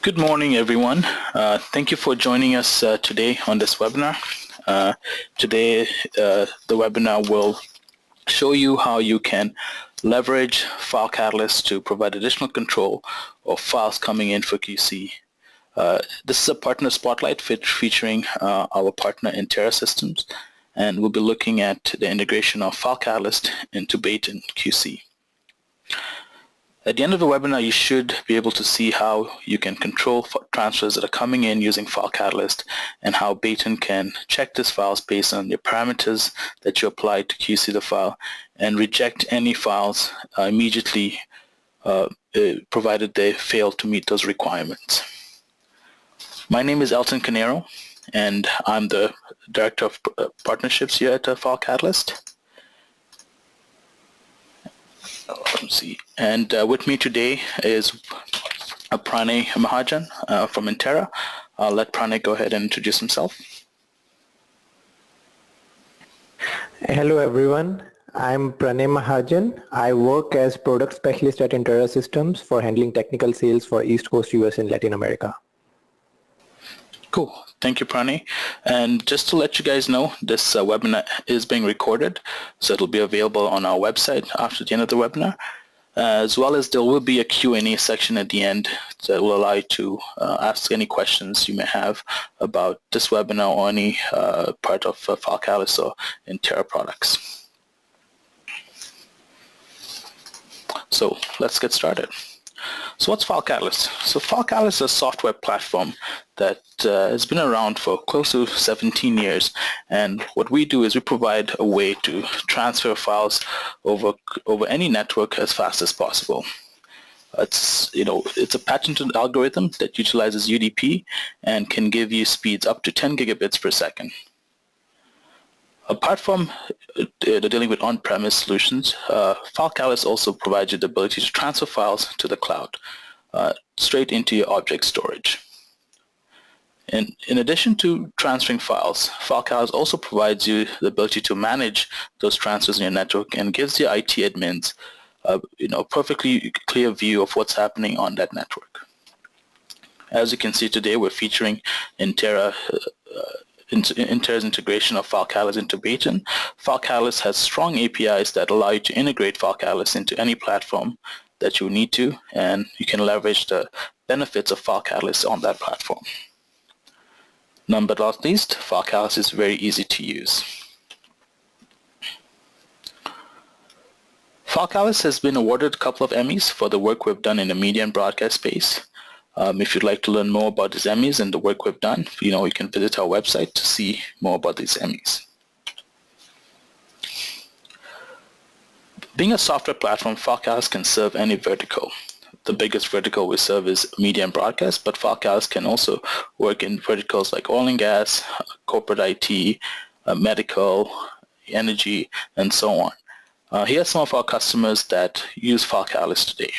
Good morning, everyone. Thank you for joining us today on this webinar. Today, the webinar will show you how you can leverage FileCatalyst to provide additional control of files coming in for QC. This is a partner spotlight featuring our partner Interra Systems, and we'll be looking at the integration of FileCatalyst into Baton QC. At the end of the webinar, you should be able to see how you can control transfers that are coming in using FileCatalyst and how Baton can check these files based on your parameters that you apply to QC the file and reject any files immediately provided they fail to meet those requirements. My name is Elton Canero, and I'm the Director of Partnerships here at FileCatalyst. Let's see. And with me today is Pranay Mahajan from Interra. I'll let Pranay go ahead and introduce himself. Hello everyone, I'm Pranay Mahajan. I work as product specialist at Interra Systems for handling technical sales for East Coast US and Latin America. Cool. Thank you, Pranay. And just to let you guys know, this webinar is being recorded, so it'll be available on our website after the end of the webinar, as well as there will be a Q&A section at the end that will allow you to ask any questions you may have about this webinar or any part of FileCatalyst or Interra products. So let's get started. So what's FileCatalyst? So FileCatalyst is a software platform that has been around for close to 17 years, and what we do is we provide a way to transfer files over any network as fast as possible. It's a patented algorithm that utilizes UDP and can give you speeds up to 10 gigabits per second. Apart from dealing with on-premise solutions, FileCatalyst also provides you the ability to transfer files to the cloud, straight into your object storage. And in addition to transferring files, FileCatalyst also provides you the ability to manage those transfers in your network and gives your IT admins a perfectly clear view of what's happening on that network. As you can see today, we're featuring Interra's integration of FileCatalyst into Baton. FileCatalyst has strong APIs that allow you to integrate FileCatalyst into any platform that you need to, and you can leverage the benefits of FileCatalyst on that platform. None but not least, FileCatalyst is very easy to use. FileCatalyst has been awarded a couple of Emmys for the work we've done in the media and broadcast space. If you'd like to learn more about these Emmys and the work we've done, you can visit our website to see more about these Emmys. Being a software platform, FileCatalyst can serve any vertical. The biggest vertical we serve is media and broadcast, but FileCatalyst can also work in verticals like oil and gas, corporate IT, medical, energy, and so on. Here are some of our customers that use FileCatalyst today.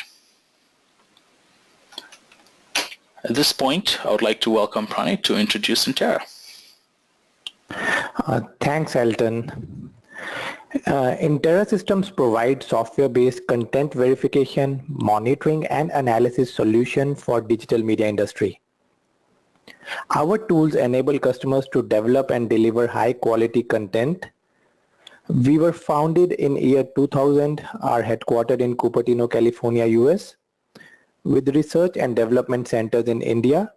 At this point, I would like to welcome Pranay to introduce Interra. Thanks, Elton. Interra Systems provide software-based content verification, monitoring, and analysis solution for digital media industry. Our tools enable customers to develop and deliver high-quality content. We were founded in year 2000, are headquartered in Cupertino, California, US. With research and development centers in India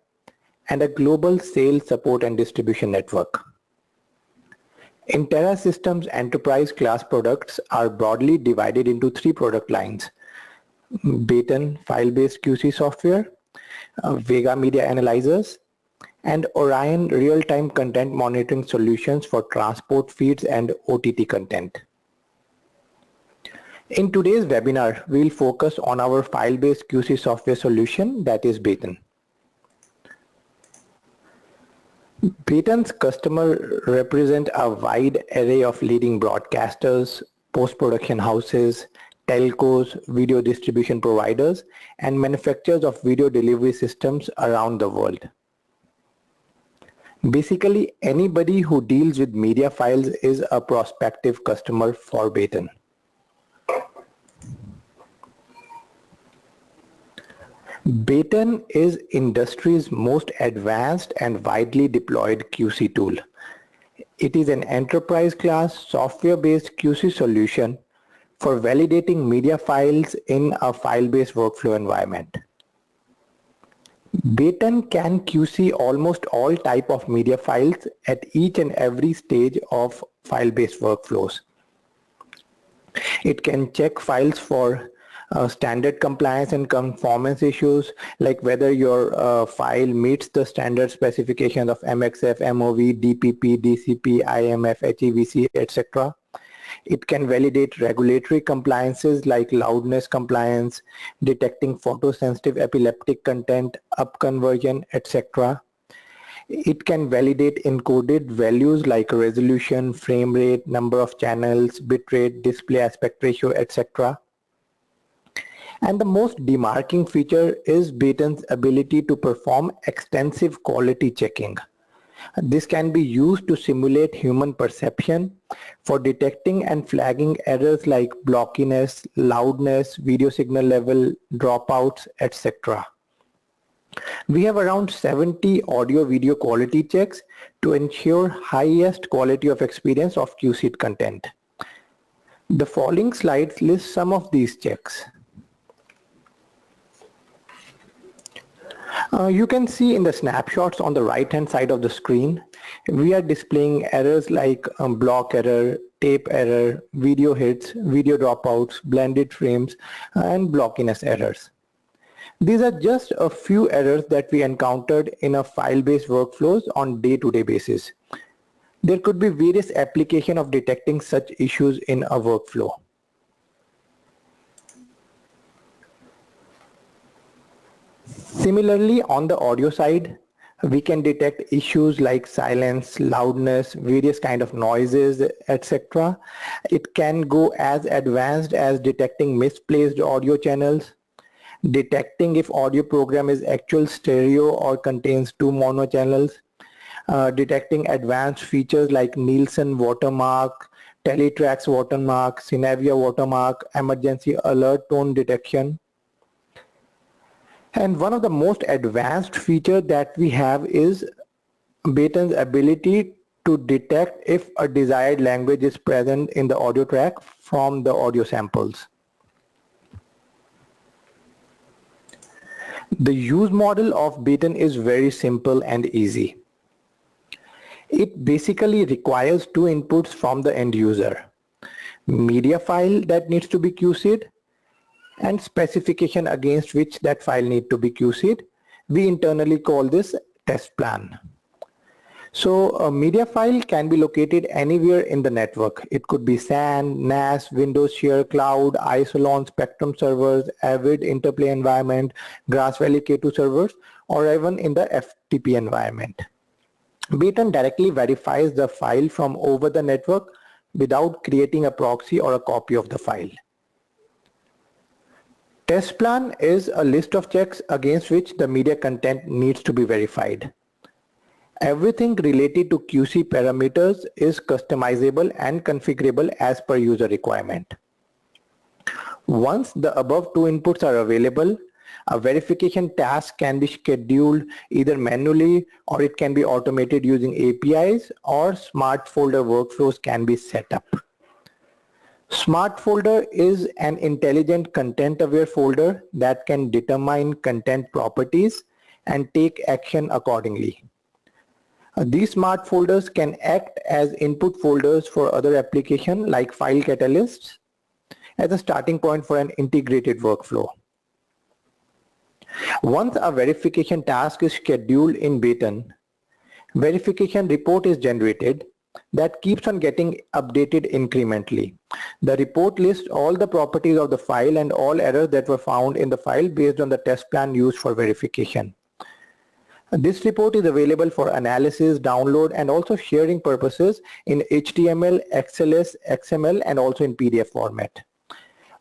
and a global sales, support, and distribution network. Interra Systems enterprise class products are broadly divided into 3 product lines: Baton file-based QC software, Vega media analyzers, and Orion real-time content monitoring solutions for transport feeds and OTT content. In today's webinar, we'll focus on our file-based QC software solution, that is Baton. Baton's customers represent a wide array of leading broadcasters, post-production houses, telcos, video distribution providers, and manufacturers of video delivery systems around the world. Basically, anybody who deals with media files is a prospective customer for Baton. Baton is industry's most advanced and widely deployed QC tool. It is an enterprise-class software-based QC solution for validating media files in a file-based workflow environment. Baton can QC almost all type of media files at each and every stage of file-based workflows. It can check files for standard compliance and conformance issues, like whether your file meets the standard specifications of MXF, MOV, DPP, DCP, IMF, HEVC, etc. It can validate regulatory compliances like loudness compliance, detecting photosensitive epileptic content, upconversion, etc. It can validate encoded values like resolution, frame rate, number of channels, bitrate, display aspect ratio, etc. And the most demarking feature is Baton's ability to perform extensive quality checking. This can be used to simulate human perception for detecting and flagging errors like blockiness, loudness, video signal level, dropouts, etc. We have around 70 audio-video quality checks to ensure highest quality of experience of QC'd content. The following slides list some of these checks. You can see in the snapshots on the right hand side of the screen, we are displaying errors like block error, tape error, video hits, video dropouts, blended frames, and blockiness errors. These are just a few errors that we encountered in a file-based workflows on day-to-day basis. There could be various applications of detecting such issues in a workflow. Similarly, on the audio side, we can detect issues like silence, loudness, various kind of noises, etc. It can go as advanced as detecting misplaced audio channels, detecting if audio program is actual stereo or contains two mono channels, detecting advanced features like Nielsen watermark, Teletrax watermark, Synavia watermark, emergency alert tone detection. And one of the most advanced features that we have is Baton's ability to detect if a desired language is present in the audio track from the audio samples. The use model of Baton is very simple and easy. It basically requires two inputs from the end user: media file that needs to be QC'd and specification against which that file need to be QC'd. We internally call this test plan. So a media file can be located anywhere in the network. It could be SAN, NAS, Windows Share Cloud, Isolon, Spectrum servers, Avid Interplay environment, Grass Valley K2 servers, or even in the FTP environment. Baton directly verifies the file from over the network without creating a proxy or a copy of the file. Test plan is a list of checks against which the media content needs to be verified. Everything related to QC parameters is customizable and configurable as per user requirement. Once the above two inputs are available, a verification task can be scheduled either manually or it can be automated using APIs, or smart folder workflows can be set up. Smart folder is an intelligent content-aware folder that can determine content properties and take action accordingly. These smart folders can act as input folders for other applications like FileCatalyst as a starting point for an integrated workflow. Once a verification task is scheduled in Baton, verification report is generated that keeps on getting updated incrementally. The report lists all the properties of the file and all errors that were found in the file based on the test plan used for verification. This report is available for analysis, download, and also sharing purposes in HTML, XLS, XML, and also in PDF format.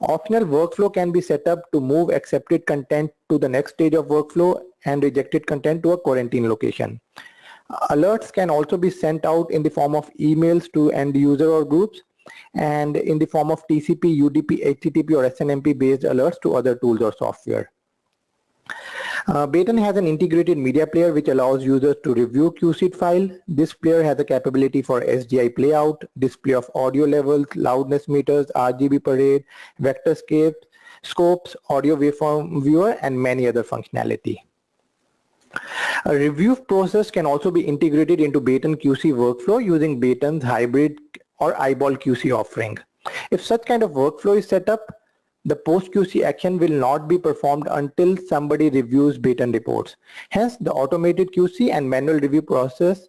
Optional workflow can be set up to move accepted content to the next stage of workflow and rejected content to a quarantine location. Alerts can also be sent out in the form of emails to end user or groups, and in the form of TCP, UDP, HTTP, or SNMP based alerts to other tools or software. Baton has an integrated media player which allows users to review QC file. This player has the capability for SDI playout, display of audio levels, loudness meters, RGB parade, vector scopes, audio waveform viewer, and many other functionality. A review process can also be integrated into Baton QC workflow using Baton's hybrid or eyeball QC offering. If such kind of workflow is set up, the post-QC action will not be performed until somebody reviews Baton reports. Hence, the automated QC and manual review process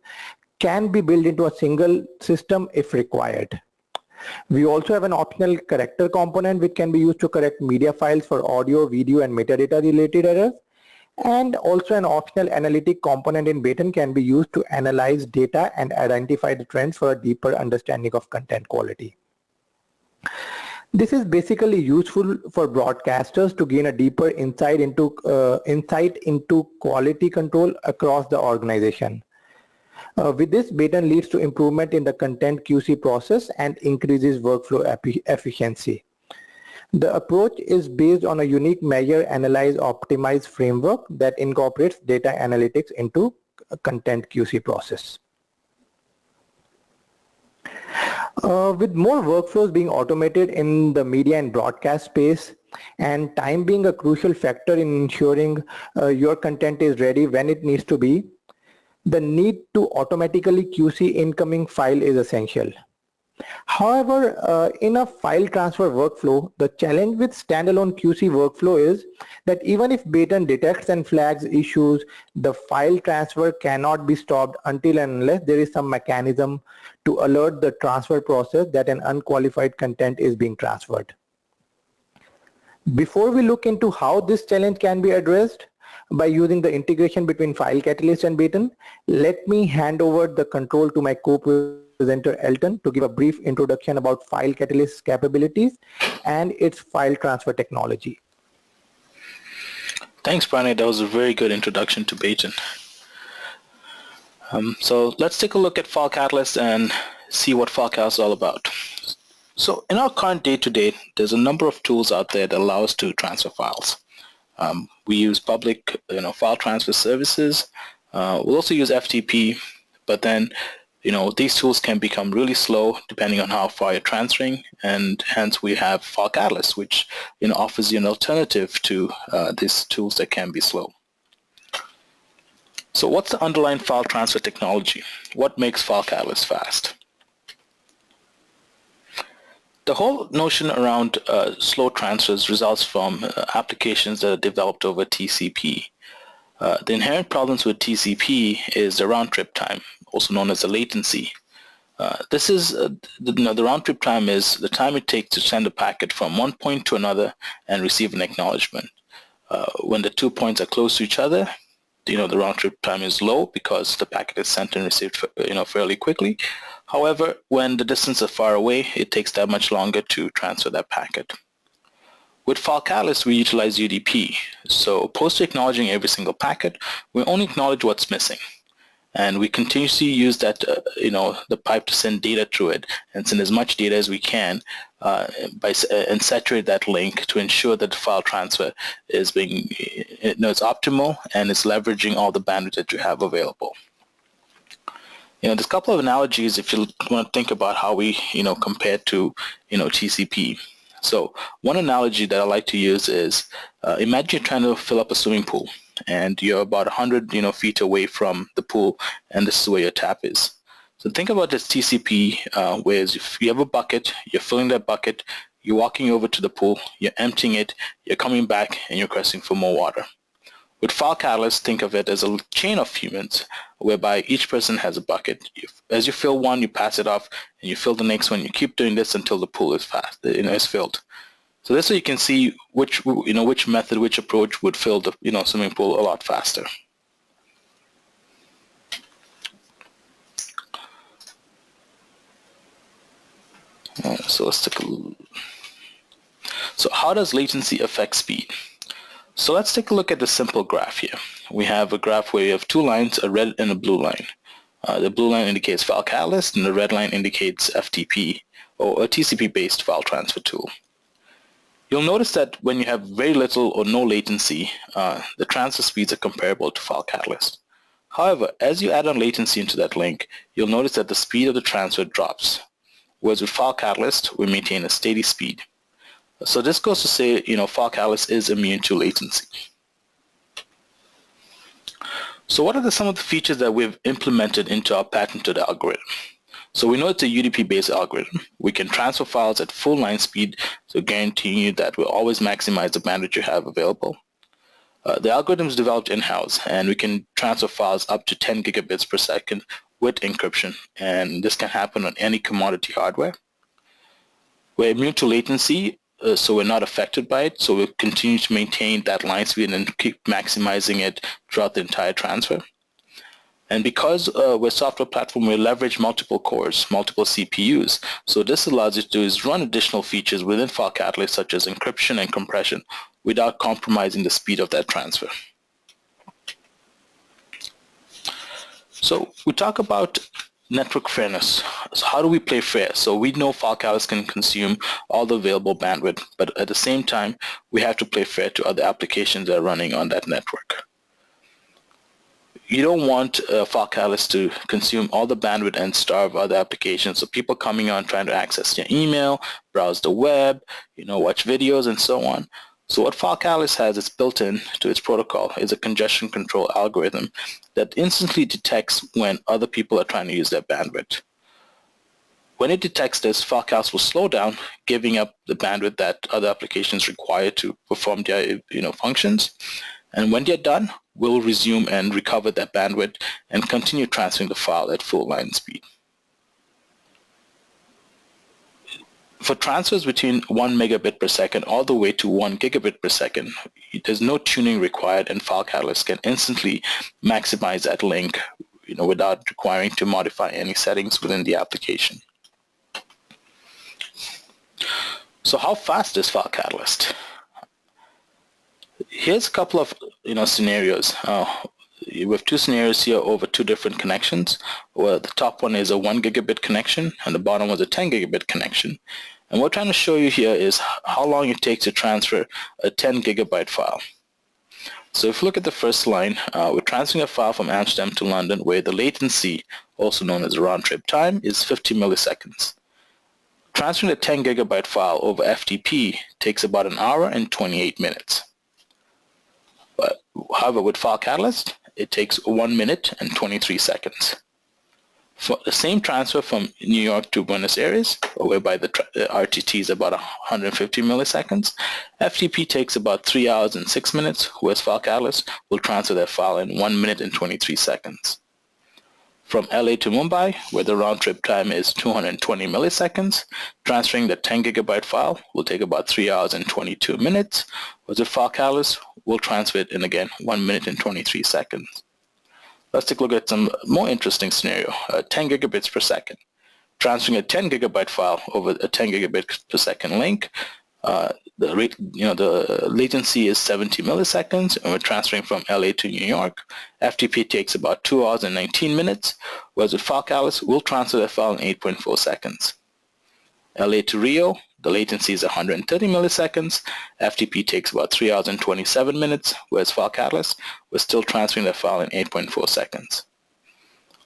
can be built into a single system if required. We also have an optional corrector component which can be used to correct media files for audio, video, and metadata related errors. And also an optional analytic component in Baton can be used to analyze data and identify the trends for a deeper understanding of content quality. This is basically useful for broadcasters to gain a deeper insight into quality control across the organization. With this, Baton leads to improvement in the content QC process and increases workflow efficiency. The approach is based on a unique measure, analyze, optimize framework that incorporates data analytics into a content QC process. With more workflows being automated in the media and broadcast space, and time being a crucial factor in ensuring your content is ready when it needs to be, the need to automatically QC incoming file is essential. However, in a file transfer workflow, the challenge with standalone QC workflow is that even if Baton detects and flags issues, the file transfer cannot be stopped until and unless there is some mechanism to alert the transfer process that an unqualified content is being transferred. Before we look into how this challenge can be addressed by using the integration between FileCatalyst and Baton, let me hand over the control to my co-presenter Elton to give a brief introduction about FileCatalyst's capabilities and its file transfer technology. Thanks, Pranay. That was a very good introduction to Baton. So let's take a look at FileCatalyst and see what FileCatalyst is all about. So in our current day-to-day, there's a number of tools out there that allow us to transfer files. We use public, file transfer services. We'll also use FTP, but then, these tools can become really slow depending on how far you're transferring, and hence we have FileCatalyst, which offers you an alternative to these tools that can be slow. So what's the underlying file transfer technology? What makes FileCatalyst fast? The whole notion around slow transfers results from applications that are developed over TCP. The inherent problems with TCP is the round trip time, also known as the latency. This is, the round trip time is the time it takes to send a packet from one point to another and receive an acknowledgement. When the 2 points are close to each other, the round trip time is low because the packet is sent and received, fairly quickly. However, when the distance is far away, it takes that much longer to transfer that packet. With FileCatalyst, we utilize UDP. So opposed to acknowledging every single packet, we only acknowledge what's missing. And we continuously use that, the pipe to send data through it and send as much data as we can and saturate that link to ensure that the file transfer is being, it's optimal and it's leveraging all the bandwidth that you have available. There's a couple of analogies if you want to think about how we, compare to, TCP. So one analogy that I like to use is imagine you're trying to fill up a swimming pool and you're about 100 feet away from the pool, and this is where your tap is. So think about this TCP, whereas if you have a bucket, you're filling that bucket, you're walking over to the pool, you're emptying it, you're coming back, and you're requesting for more water. With FileCatalyst, think of it as a chain of humans whereby each person has a bucket. As you fill one, you pass it off, and you fill the next one. You keep doing this until the pool is is filled. So this way you can see which method, which approach would fill the swimming pool a lot faster. So let's take a look. So how does latency affect speed? So let's take a look at the simple graph here. We have a graph where you have two lines, a red and a blue line. The blue line indicates FileCatalyst and the red line indicates FTP, or a TCP-based file transfer tool. You'll notice that when you have very little or no latency, the transfer speeds are comparable to FileCatalyst. However, as you add on latency into that link, you'll notice that the speed of the transfer drops. Whereas with FileCatalyst, we maintain a steady speed. So this goes to say, FileCatalyst is immune to latency. So what are some of the features that we've implemented into our patented algorithm? So we know it's a UDP-based algorithm. We can transfer files at full line speed, so guaranteeing you that we'll always maximize the bandwidth you have available. The algorithm is developed in-house, and we can transfer files up to 10 gigabits per second with encryption, and this can happen on any commodity hardware. We're immune to latency, so we're not affected by it, so we'll continue to maintain that line speed and keep maximizing it throughout the entire transfer. And because we're a software platform, we leverage multiple cores, multiple CPUs. So this allows you to do is run additional features within FileCatalyst, such as encryption and compression, without compromising the speed of that transfer. So we talk about network fairness. So how do we play fair? So we know FileCatalyst can consume all the available bandwidth, but at the same time, we have to play fair to other applications that are running on that network. You don't want FileCatalyst to consume all the bandwidth and starve other applications. So people coming on trying to access your email, browse the web, watch videos and so on. So what FileCatalyst has is built in to its protocol is a congestion control algorithm that instantly detects when other people are trying to use their bandwidth. When it detects this, FileCatalyst will slow down, giving up the bandwidth that other applications require to perform their functions. And when they're done, we'll resume and recover that bandwidth and continue transferring the file at full line speed. For transfers between 1 megabit per second all the way to 1 gigabit per second, there's no tuning required, and FileCatalyst can instantly maximize that link without requiring to modify any settings within the application. So how fast is FileCatalyst? Here's a couple of scenarios. We have two scenarios here over two different connections, where the top one is a 1 gigabit connection and the bottom was a 10 gigabit connection. And what we're trying to show you here is how long it takes to transfer a 10 gigabyte file. So if you look at the first line, we're transferring a file from Amsterdam to London, where the latency, also known as round trip time, is 50 milliseconds. Transferring a 10 gigabyte file over FTP takes about an hour and 28 minutes. But however, with FileCatalyst, it takes 1 minute and 23 seconds. For the same transfer from New York to Buenos Aires, whereby the RTT is about 150 milliseconds, FTP takes about 3 hours and 6 minutes, whereas FileCatalyst will transfer that file in 1 minute and 23 seconds. From LA to Mumbai, where the round trip time is 220 milliseconds, transferring the 10 gigabyte file will take about 3 hours and 22 minutes, whereas with FileCatalyst, we'll transfer it in again 1 minute and 23 seconds. Let's take a look at some more interesting scenario, 10 gigabits per second. Transferring a 10 gigabyte file over a 10 gigabit per second link, the latency is 70 milliseconds, and we're transferring from LA to New York. FTP takes about 2 hours and 19 minutes, whereas with FileCatalyst, we'll transfer the file in 8.4 seconds. LA to Rio, the latency is 130 milliseconds. FTP takes about 3 hours and 27 minutes, whereas FileCatalyst, we're still transferring the file in 8.4 seconds.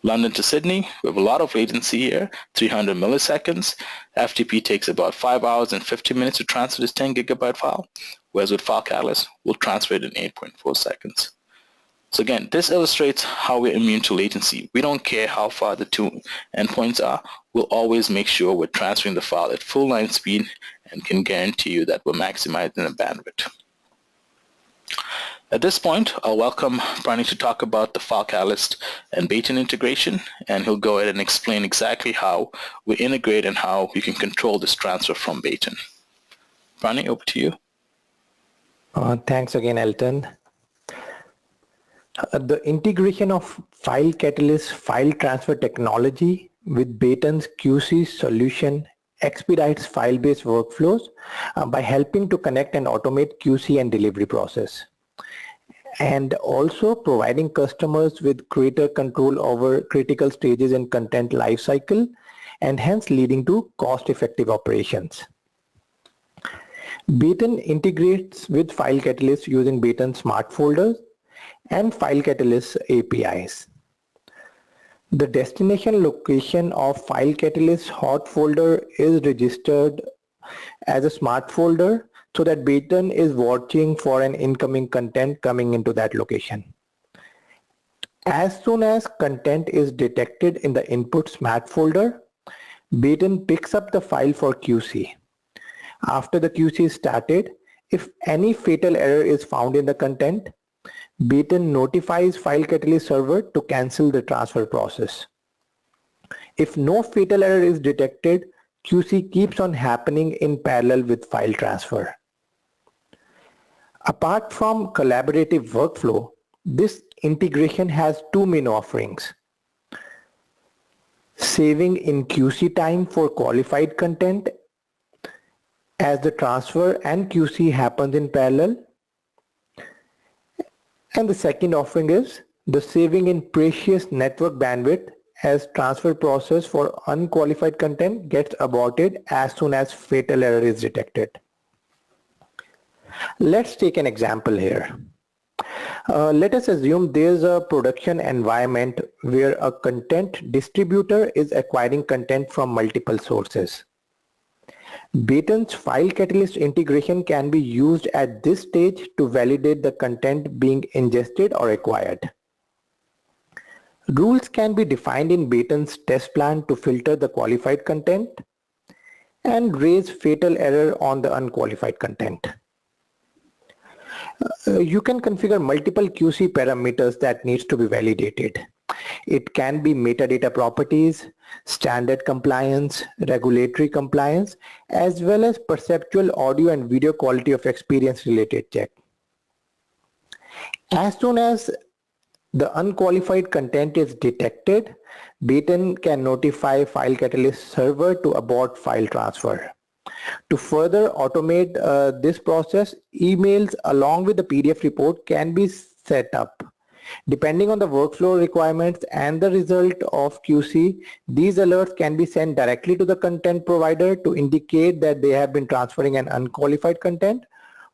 London to Sydney, we have a lot of latency here, 300 milliseconds. FTP takes about 5 hours and 50 minutes to transfer this 10 gigabyte file, whereas with FileCatalyst, we'll transfer it in 8.4 seconds. So again, this illustrates how we're immune to latency. We don't care how far the two endpoints are. We'll always make sure we're transferring the file at full line speed and can guarantee you that we're maximizing the bandwidth. At this point, I'll welcome Prani to talk about the FileCatalyst and Baton integration, and he'll go ahead and explain exactly how we integrate and how you can control this transfer from Baton. Prani, over to you. Thanks again, Elton. The integration of FileCatalyst file transfer technology with Baton's QC solution expedites file-based workflows by helping to connect and automate QC and delivery process, and also providing customers with greater control over critical stages in content lifecycle, and hence leading to cost-effective operations. Baton integrates with FileCatalyst using Baton Smart Folders and FileCatalyst APIs. The destination location of FileCatalyst hot folder is registered as a smart folder so that Baton is watching for an incoming content coming into that location. As soon as content is detected in the input smart folder, Baton picks up the file for QC. After the QC is started, if any fatal error is found in the content, Baton notifies FileCatalyst server to cancel the transfer process. If no fatal error is detected, QC keeps on happening in parallel with file transfer. Apart from collaborative workflow, this integration has two main offerings: saving in QC time for qualified content as the transfer and QC happens in parallel. And the second offering is the saving in precious network bandwidth as transfer process for unqualified content gets aborted as soon as fatal error is detected. Let's take an example here. Let us assume there's a production environment where a content distributor is acquiring content from multiple sources. Baton's FileCatalyst integration can be used at this stage to validate the content being ingested or acquired. Rules can be defined in Baton's test plan to filter the qualified content and raise fatal error on the unqualified content. You can configure multiple QC parameters that needs to be validated. It can be metadata properties, standard compliance, regulatory compliance, as well as perceptual audio and video quality of experience related check. As soon as the unqualified content is detected, Baton can notify FileCatalyst server to abort file transfer. To further automate this process, emails along with the PDF report can be set up. Depending on the workflow requirements and the result of QC, these alerts can be sent directly to the content provider to indicate that they have been transferring an unqualified content,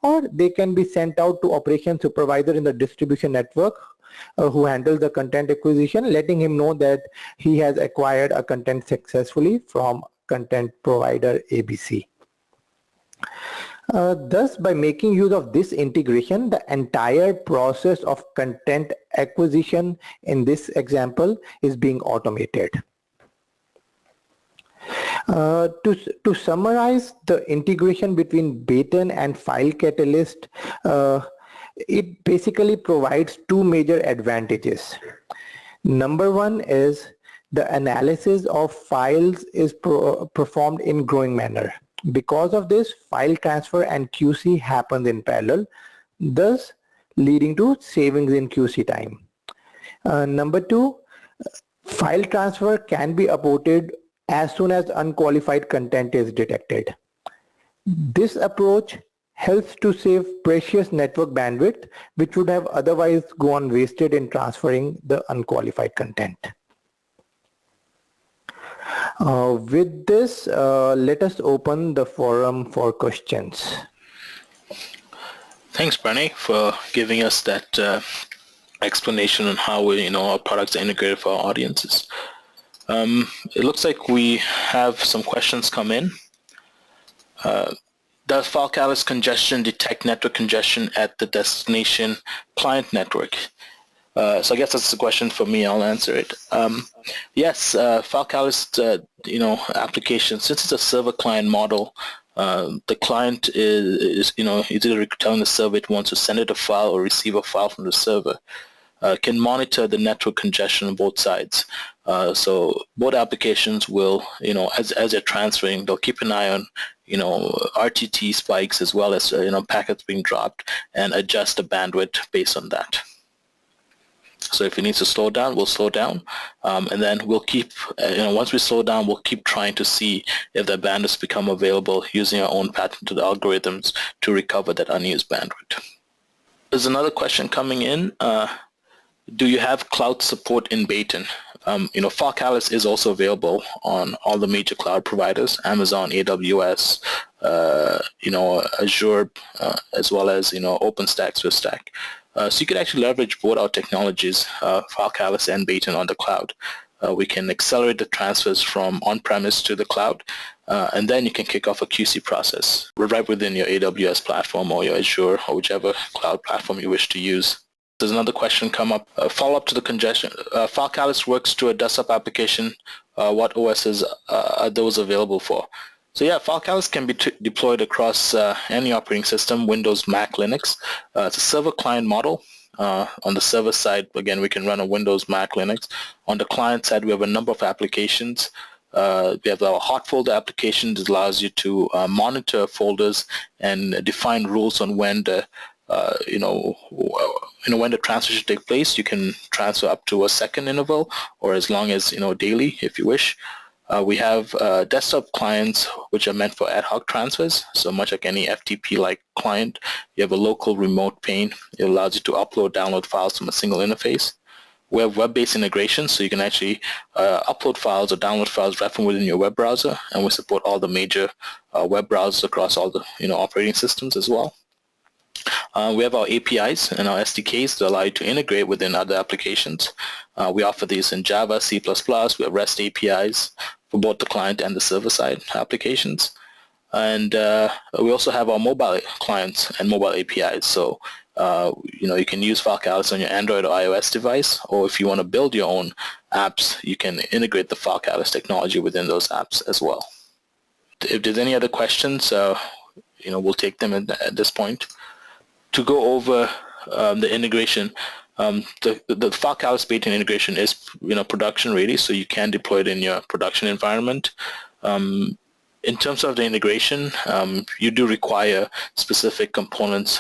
or they can be sent out to operations supervisor in the distribution network who handles the content acquisition, letting him know that he has acquired a content successfully from content provider ABC. Thus, by making use of this integration, the entire process of content acquisition in this example is being automated. To summarize the integration between Baton and FileCatalyst, it basically provides two major advantages. Number one is the analysis of files is performed in growing manner. Because of this, file transfer and QC happens in parallel, thus leading to savings in QC time. Number two, file transfer can be aborted as soon as unqualified content is detected. This approach helps to save precious network bandwidth, which would have otherwise gone wasted in transferring the unqualified content. With this, let us open the forum for questions. Thanks, Bernie, for giving us that explanation on how our products are integrated for our audiences. It looks like we have some questions come in. Does FileCatalyst congestion detect network congestion at the destination client network? So I guess that's the question for me. I'll answer it. Yes, FileCatalyst, application, since it's a server-client model, the client is either telling the server it wants to send it a file or receive a file from the server. Can monitor the network congestion on both sides. So both applications will, as they're transferring, they'll keep an eye on, RTT spikes as well as, packets being dropped and adjust the bandwidth based on that. So if it needs to slow down, we'll slow down. And then we'll keep, once we slow down, we'll keep trying to see if the bandwidths become available using our own patented algorithms to recover that unused bandwidth. There's another question coming in. Do you have cloud support in Baton? FileCatalyst is also available on all the major cloud providers: Amazon, AWS, Azure, as well as OpenStack, SwiftStack. So you could actually leverage both our technologies, FileCatalyst and Baton, on the cloud. We can accelerate the transfers from on-premise to the cloud, and then you can kick off a QC process right within your AWS platform or your Azure or whichever cloud platform you wish to use. There's another question come up. Follow-up to the congestion. FileCatalyst works to a desktop application. What OSs are those available for? So yeah, FileCatalyst can be deployed across any operating system: Windows, Mac, Linux. It's a server client model. On the server side, again, we can run on Windows, Mac, Linux. On the client side, we have a number of applications. We have our hot folder application that allows you to monitor folders and define rules on when the when the transfer should take place. You can transfer up to a second interval, or as long as daily, if you wish. We have desktop clients which are meant for ad hoc transfers. So much like any FTP-like client, you have a local remote pane. It allows you to upload, download files from a single interface. We have web-based integration, so you can actually upload files or download files right from within your web browser, and we support all the major web browsers across all the operating systems as well. We have our APIs and our SDKs that allow you to integrate within other applications. We offer these in Java, C++. We have REST APIs for both the client and the server-side applications. And we also have our mobile clients and mobile APIs. So, you can use FileCatalyst on your Android or iOS device, or if you want to build your own apps, you can integrate the FileCatalyst technology within those apps as well. If there's any other questions, we'll take them at this point. To go over the integration, the FileCatalyst Baton integration is production ready, so you can deploy it in your production environment. In terms of the integration, you do require specific components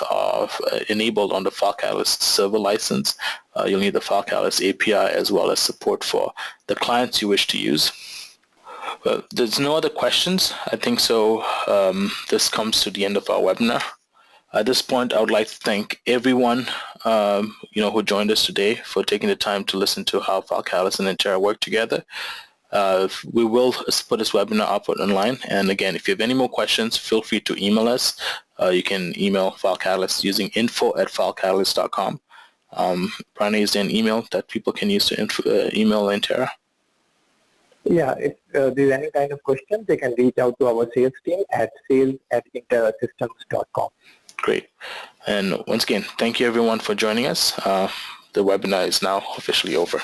enabled on the FileCatalyst server license. You'll need the FileCatalyst API as well as support for the clients you wish to use. There's no other questions. I think so. This comes to the end of our webinar. At this point, I would like to thank everyone who joined us today for taking the time to listen to how FileCatalyst and Interra work together. We will put this webinar up online, and again, if you have any more questions, feel free to email us. You can email FileCatalyst using info@filecatalyst.com. Pranay, is there an email that people can use to email Interra? Yeah, if there's any kind of question, they can reach out to our sales team at sales@interrasystems.com. Great. And once again, thank you everyone for joining us. The webinar is now officially over.